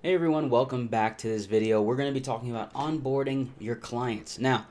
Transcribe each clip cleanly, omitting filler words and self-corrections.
Hey everyone, welcome back to this video. We're going to be talking about onboarding your clients. Now,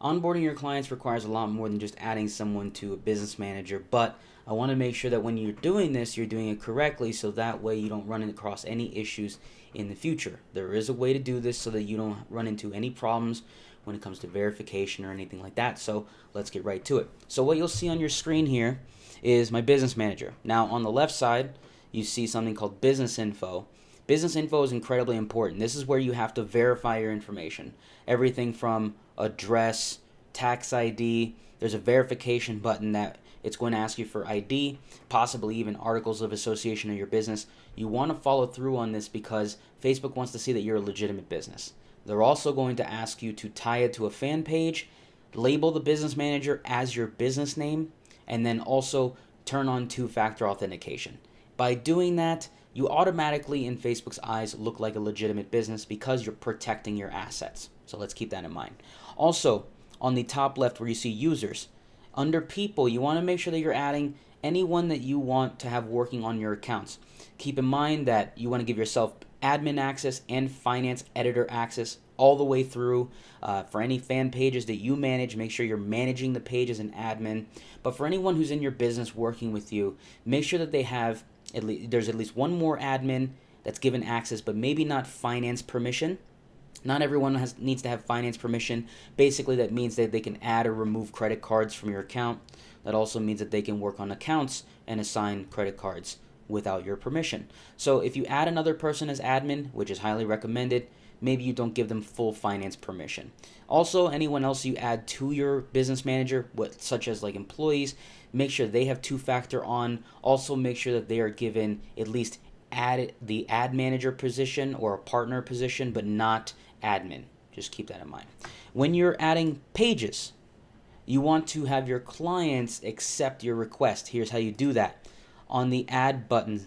onboarding your clients requires a lot more than just adding someone to a business manager, but I want to make sure that when you're doing this, you're doing it correctly so that way you don't run across any issues in the future. There is a way to do this so that you don't run into any problems when it comes to verification or anything like that. So let's get right to it. So what you'll see on your screen here is my business manager. Now on the left side, you see something called business info. Business info is incredibly important. This is where you have to verify your information. Everything from address, tax ID, there's a verification button that it's going to ask you for ID, possibly even articles of association of your business. You want to follow through on this because Facebook wants to see that you're a legitimate business. They're also going to ask you to tie it to a fan page, label the business manager as your business name, and then also turn on two-factor authentication. By doing that, you automatically, in Facebook's eyes, look like a legitimate business because you're protecting your assets. So let's keep that in mind. Also, on the top left where you see users, under people, you want to make sure that you're adding anyone that you want to have working on your accounts. Keep in mind that you want to give yourself admin access and finance editor access all the way through. For any fan pages that you manage, make sure you're managing the page as an admin. But for anyone who's in your business working with you, make sure that they have there's at least one more admin that's given access, but maybe not finance permission. Not everyone needs to have finance permission. Basically, that means that they can add or remove credit cards from your account. That also means that they can work on accounts and assign credit cards without your permission. So if you add another person as admin, which is highly recommended, maybe you don't give them full finance permission. Also, anyone else you add to your business manager, such as like employees, make sure they have two-factor on. Also, make sure that they are given at least the ad manager position or a partner position, but not admin. Just keep that in mind. When you're adding pages, you want to have your clients accept your request. Here's how you do that. On the add button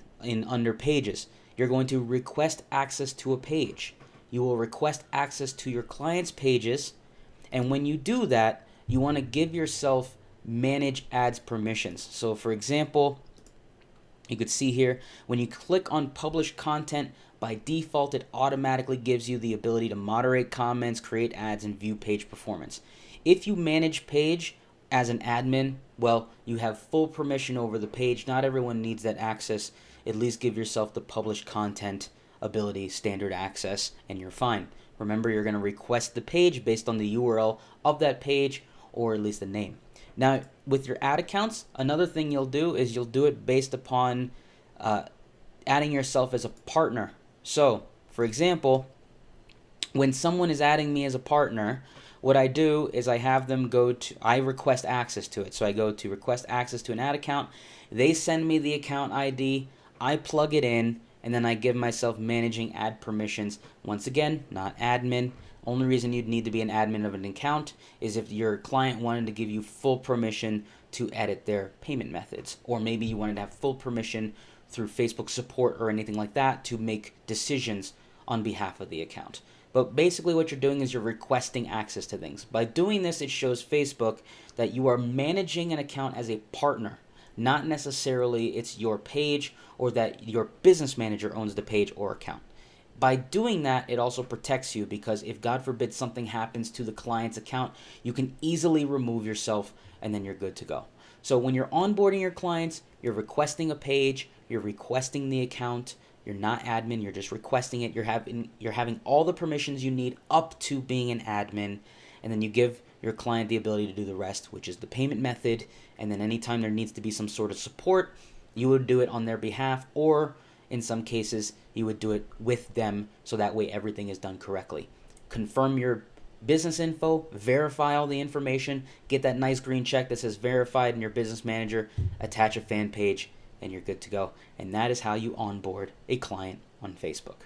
under pages, you're going to request access to a page. You will request access to your clients' pages, and when you do that, you want to give yourself manage ads permissions. So for example, you could see here, when you click on publish content, by default it automatically gives you the ability to moderate comments, create ads, and view page performance. If you manage page as an admin, well, you have full permission over the page. Not everyone needs that access. At least give yourself the publish content ability, standard access, and you're fine. Remember, you're going to request the page based on the URL of that page, or at least the name. Now, with your ad accounts, another thing you'll do is you'll do it based upon adding yourself as a partner. So, for example, when someone is adding me as a partner, what I do is I have them I request access to it. So I go to request access to an ad account. They send me the account ID. I plug it in, and then I give myself managing ad permissions. Once again, not admin. Only reason you'd need to be an admin of an account is if your client wanted to give you full permission to edit their payment methods, or maybe you wanted to have full permission through Facebook support or anything like that to make decisions on behalf of the account. But basically what you're doing is you're requesting access to things. By doing this, it shows Facebook that you are managing an account as a partner. Not necessarily it's your page or that your business manager owns the page or account. By doing that, it also protects you because if God forbid something happens to the client's account, you can easily remove yourself and then you're good to go. So when you're onboarding your clients, you're requesting a page, you're requesting the account, you're not admin, you're just requesting it. You're having all the permissions you need up to being an admin, and then you give your client the ability to do the rest, which is the payment method, and then anytime there needs to be some sort of support, you would do it on their behalf, or in some cases, you would do it with them so that way everything is done correctly. Confirm your business info, verify all the information, get that nice green check that says verified in your business manager, attach a fan page, and you're good to go. And that is how you onboard a client on Facebook.